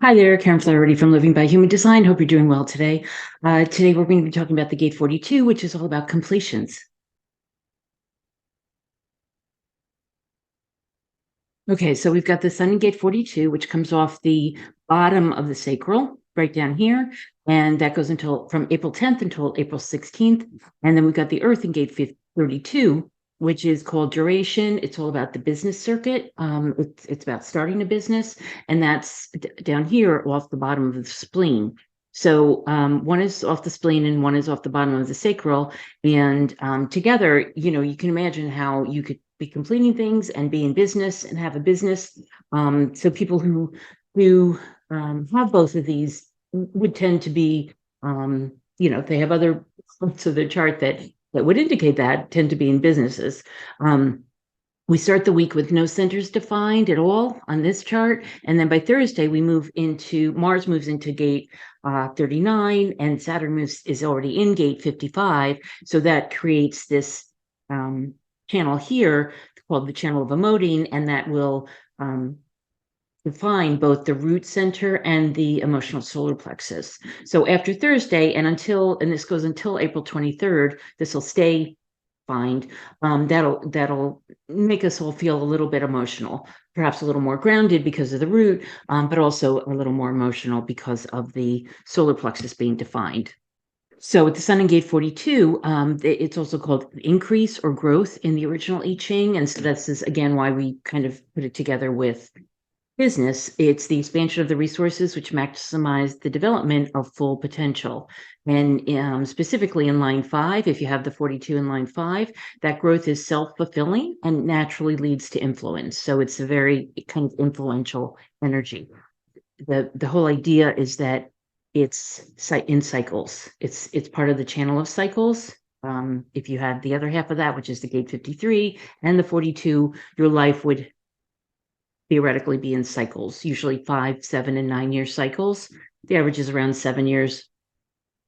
Hi there, Karen Flaherty from Living by Human Design. Hope you're doing well today. Today we're going to be talking about the Gate 42, which is all about completions. Okay, so we've got the Sun in Gate 42, which comes off the bottom of the sacral right down here, and that goes until from April 10th until April 16th. And then we've got the Earth in Gate 32, which is called duration. It's all about the business circuit. It's about starting a business, and that's down here off the bottom of the spleen. So one is off the spleen and one is off the bottom of the sacral, and together, you can imagine how you could be completing things and be in business and have a business. So people who have both of these would tend to be, if they have other parts of their chart that would indicate that, tend to be in businesses. We start the week with no centers defined at all on this chart. And then by Thursday, Mars moves into gate 39 and Saturn is already in gate 55. So that creates this channel here called the channel of emoting, and that will define both the root center and the emotional solar plexus. So after Thursday and this goes until April 23rd, this will stay find that'll make us all feel a little bit emotional, perhaps a little more grounded because of the root, but also a little more emotional because of the solar plexus being defined. So with the Sun in Gate 42, it's also called increase or growth in the original I Ching. And so this is, again, why we kind of put it together with business. It's the expansion of the resources which maximize the development of full potential. And specifically in line 5, if you have the 42 in line 5, that growth is self-fulfilling and naturally leads to influence. So it's a very kind of influential energy. The whole idea is that it's in cycles. It's part of the channel of cycles. If you had the other half of that, which is the gate 53 and the 42, your life would theoretically be in cycles, usually 5, 7, and 9 year cycles. The average is around 7 years,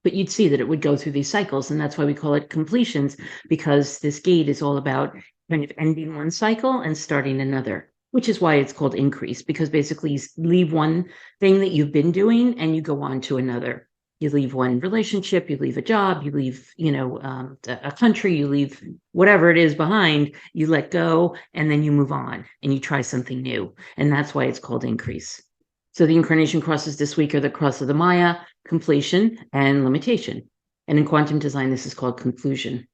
but you'd see that it would go through these cycles. And that's why we call it completions, because this gate is all about kind of ending one cycle and starting another, which is why it's called increase, because basically you leave one thing that you've been doing and you go on to another. You leave one relationship, you leave a job, you leave, a country, you leave whatever it is behind, you let go, and then you move on and you try something new. And that's why it's called increase. So the incarnation crosses this week are the cross of the Maya, completion, and limitation. And in quantum design, this is called conclusion.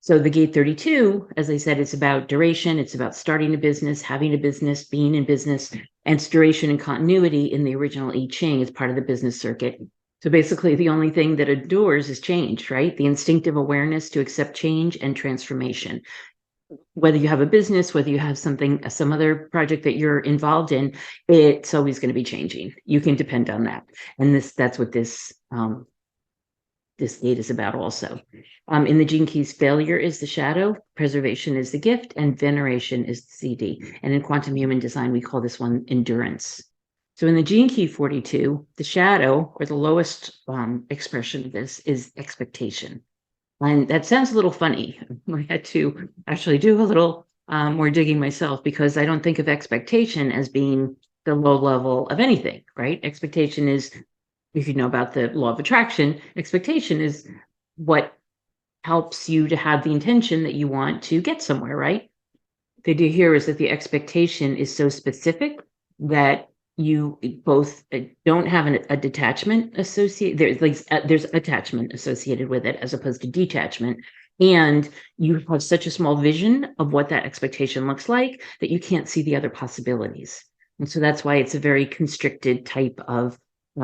So the gate 32, as I said, it's about duration. It's about starting a business, having a business, being in business, and it's duration and continuity in the original I Ching is part of the business circuit. So basically the only thing that endures is change, right? The instinctive awareness to accept change and transformation. Whether you have a business, whether you have some other project that you're involved in, it's always going to be changing. You can depend on that. And that's what this gate is about also. In the gene keys, failure is the shadow, preservation is the gift, and veneration is the CD. And in quantum human design, we call this one endurance. So in the gene key 42, the shadow, or the lowest expression of this, is expectation. And that sounds a little funny. I had to actually do a little more digging myself, because I don't think of expectation as being the low level of anything, right? Expectation is, if you know about the law of attraction, expectation is what helps you to have the intention that you want to get somewhere, right? The idea here is that the expectation is so specific that you both don't have a detachment associated. There's attachment associated with it as opposed to detachment. And you have such a small vision of what that expectation looks like that you can't see the other possibilities. And so that's why it's a very constricted type of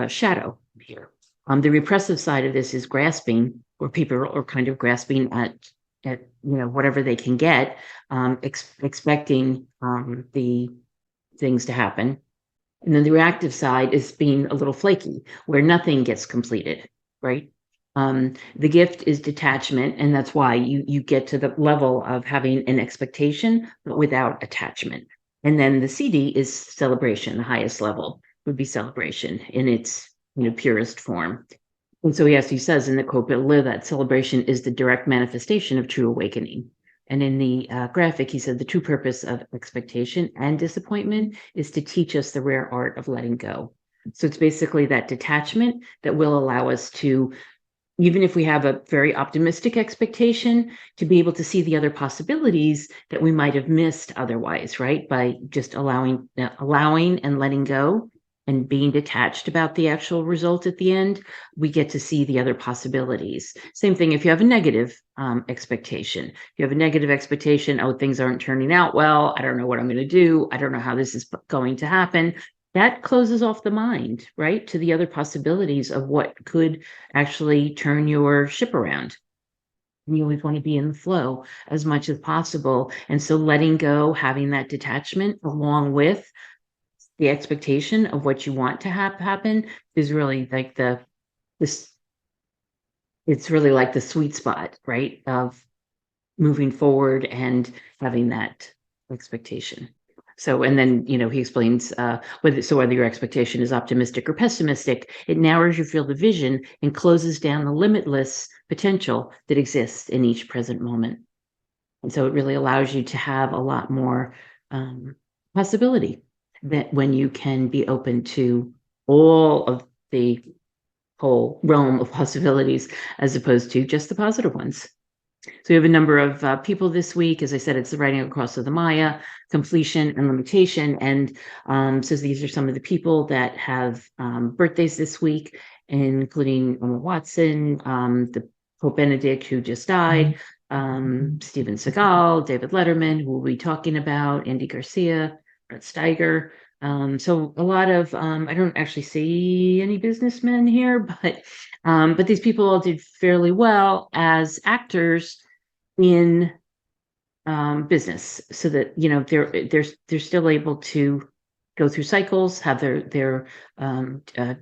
shadow here. The repressive side of this is grasping, where people are kind of grasping at whatever they can get, expecting the things to happen. And then the reactive side is being a little flaky, where nothing gets completed, right? The gift is detachment, and that's why you get to the level of having an expectation, but without attachment. And then the CD is celebration. The highest level would be celebration in its purest form. And so he says in the quote below that celebration is the direct manifestation of true awakening. And in the graphic, he said the true purpose of expectation and disappointment is to teach us the rare art of letting go. So it's basically that detachment that will allow us to, even if we have a very optimistic expectation, to be able to see the other possibilities that we might have missed otherwise, right? By just allowing and letting go and being detached about the actual result at the end, we get to see the other possibilities. Same thing if you have a negative expectation. If you have a negative expectation, oh, things aren't turning out well. I don't know what I'm going to do. I don't know how this is going to happen. That closes off the mind, right, to the other possibilities of what could actually turn your ship around. You always want to be in the flow as much as possible. And so letting go, having that detachment along with the expectation of what you want to have happen is really like this it's really like the sweet spot, right? Of moving forward and having that expectation. So, and then, he explains whether your expectation is optimistic or pessimistic, it narrows your field of vision and closes down the limitless potential that exists in each present moment. And so it really allows you to have a lot more possibility that when you can be open to all of the whole realm of possibilities as opposed to just the positive ones. So we have a number of people this week. As I said, it's the writing across of the Maya, completion and limitation. And so these are some of the people that have birthdays this week, including Emma Watson, the Pope Benedict, who just died, Steven Seagal, David Letterman, who we'll be talking about, Andy Garcia, Brett Steiger. So a lot of, I don't actually see any businessmen here, but these people all did fairly well as actors in business, so that they're still able to go through cycles, have their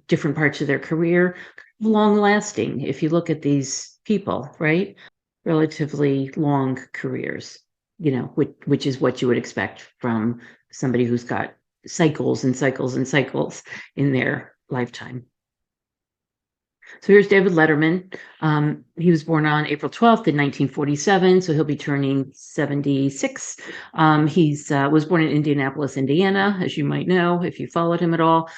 different parts of their career long lasting. If you look at these people, right, relatively long careers, which is what you would expect from somebody who's got cycles and cycles and cycles in their lifetime. So here's David Letterman. He was born on April 12th in 1947, so he'll be turning 76. He was born in Indianapolis, Indiana, as you might know if you followed him at all.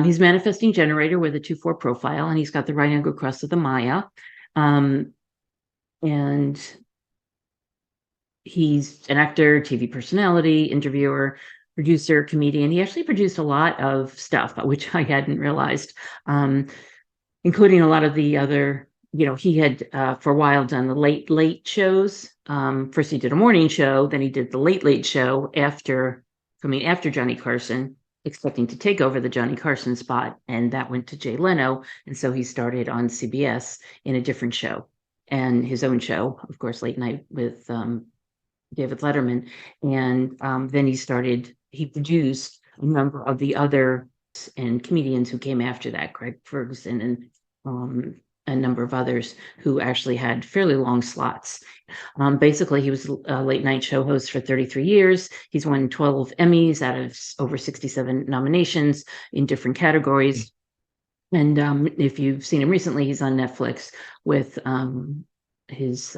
He's a manifesting generator with a 2-4 profile, and he's got the right angle cross of the Maya. And he's an actor, TV personality, interviewer, producer, comedian. He actually produced a lot of stuff, which I hadn't realized, including a lot of the other, he had for a while done the late shows. First he did a morning show, then he did the late show after Johnny Carson, expecting to take over the Johnny Carson spot, and that went to Jay Leno. And so he started on CBS in a different show, and his own show, of course, Late Night with David Letterman. And then he produced a number of the other and comedians who came after that, Craig Ferguson and a number of others who actually had fairly long slots. Basically, he was a late night show host for 33 years. He's won 12 Emmys out of over 67 nominations in different categories. And if you've seen him recently, he's on Netflix with his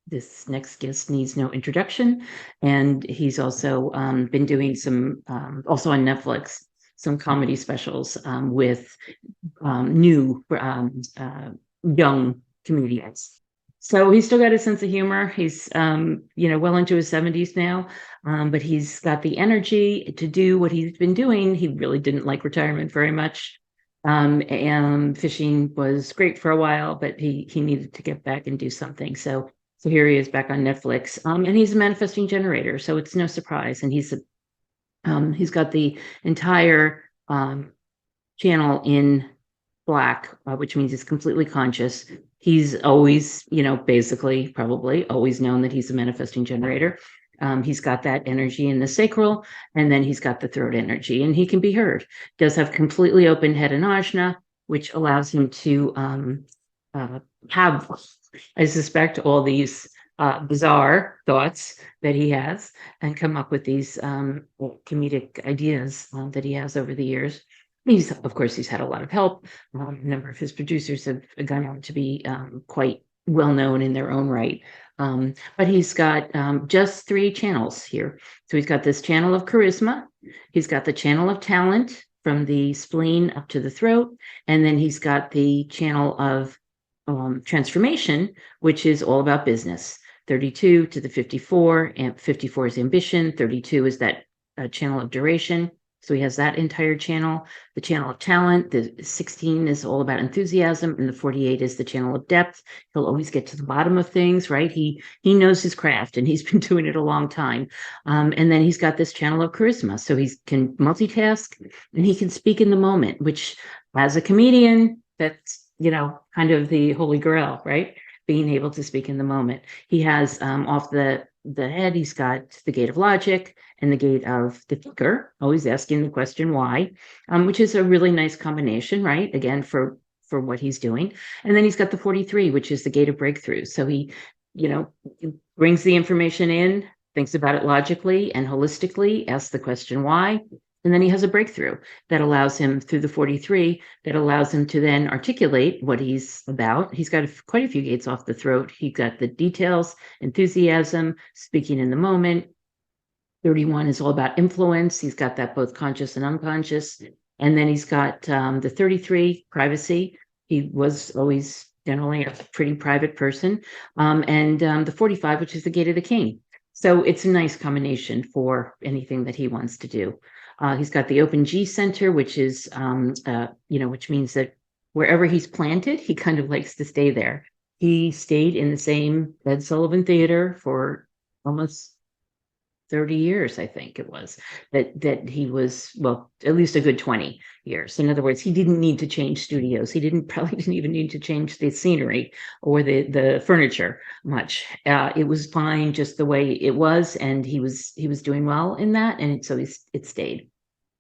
This Next Guest Needs No Introduction. And he's also been doing some, also on Netflix, some comedy specials with new young comedians. So he's still got a sense of humor. He's, well into his 70s now, but he's got the energy to do what he's been doing. He really didn't like retirement very much. And fishing was great for a while, but he needed to get back and do something. So here he is back on Netflix, and he's a manifesting generator, so it's no surprise. And he's got the entire channel in black, which means he's completely conscious. He's always, basically probably always known that he's a manifesting generator. He's got that energy in the sacral, and then he's got the throat energy, and he can be heard. Does have completely open head and ajna, which allows him to have, I suspect, all these bizarre thoughts that he has and come up with these comedic ideas that he has over the years. Of course, he's had a lot of help. A number of his producers have gone on to be quite well known in their own right. But he's got just 3 channels here. So he's got this channel of charisma. He's got the channel of talent from the spleen up to the throat. And then he's got the channel of transformation, which is all about business. 32 to the 54, and 54 is ambition. 32 is that channel of duration. So he has that entire channel. The channel of talent, the 16 is all about enthusiasm, and the 48 is the channel of depth. He'll always get to the bottom of things, right? He knows his craft, and he's been doing it a long time. And then he's got this channel of charisma, so he can multitask and he can speak in the moment, which, as a comedian, that's kind of the holy grail, right? Being able to speak in the moment. He has off the head, he's got the gate of logic and the gate of the thinker, always asking the question why, which is a really nice combination, right? Again, for what he's doing. And then he's got the 43, which is the gate of breakthrough. So he brings the information in, thinks about it logically and holistically, asks the question why, and then he has a breakthrough that allows him through the 43, that allows him to then articulate what he's about. He's got quite a few gates off the throat. He got the details, enthusiasm, speaking in the moment. 31 is all about influence. He's got that both conscious and unconscious. And then he's got the 33, privacy. He was always generally a pretty private person. And the 45, which is the gate of the king. So it's a nice combination for anything that he wants to do. He's got the open G center, which is, which means that wherever he's planted, he kind of likes to stay there. He stayed in the same Ed Sullivan Theater for almost 30 years, I think it was, that he was, well, at least a good 20 years. In other words, he didn't need to change studios. He probably didn't even need to change the scenery or the furniture much. It was fine just the way it was, and he was doing well in that, and so it stayed.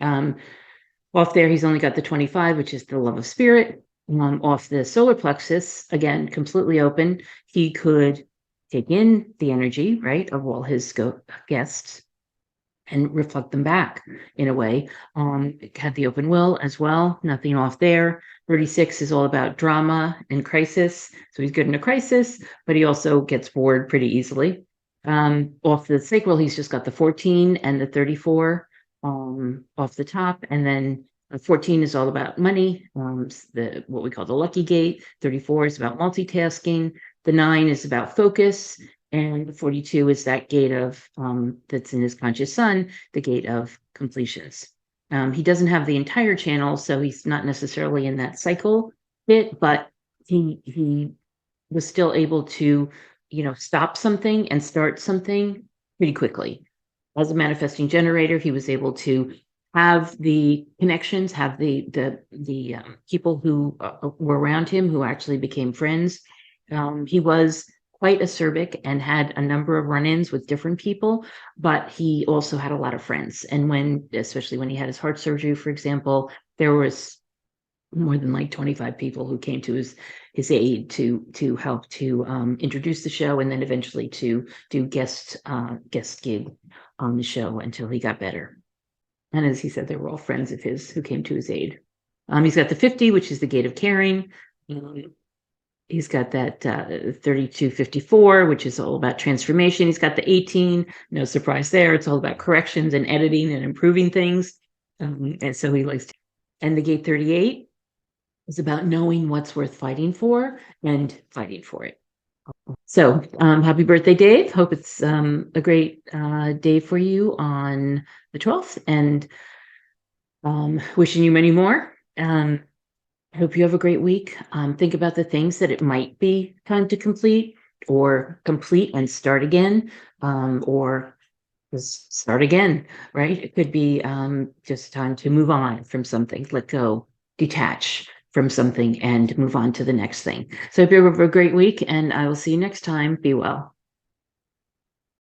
Off there, he's only got the 25, which is the love of spirit. Off the solar plexus, again, completely open. He could take in the energy, right, of all his guests and reflect them back in a way. It had the open will as well, nothing off there. 36 is all about drama and crisis. So he's good in a crisis, but he also gets bored pretty easily. Off the sacral, he's just got the 14 and the 34 off the top. And then 14 is all about money, what we call the lucky gate. 34 is about multitasking. The 9 is about focus, and the 42 is that gate of that's in his conscious sun, the gate of completions. He doesn't have the entire channel, so he's not necessarily in that cycle bit, but he was still able to, stop something and start something pretty quickly. As a manifesting generator, he was able to have the connections, have the people who were around him who actually became friends. He was quite acerbic and had a number of run-ins with different people, but he also had a lot of friends. And especially when he had his heart surgery, for example, there was more than like 25 people who came to his aid to help to introduce the show, and then eventually to do guest gig on the show until he got better. And as he said, they were all friends of his who came to his aid. He's got the 50, which is the gate of caring. He's got that 3254, which is all about transformation. He's got the 18, no surprise there. It's all about corrections and editing and improving things. And so he likes to. And the gate 38 is about knowing what's worth fighting for and fighting for it. So happy birthday, Dave. Hope it's a great day for you on the 12th, and wishing you many more. I hope you have a great week. Think about the things that it might be time to complete, or complete and start again, or just start again, right? It could be just time to move on from something, let go, detach from something, and move on to the next thing. So I hope you have a great week, and I will see you next time. Be well.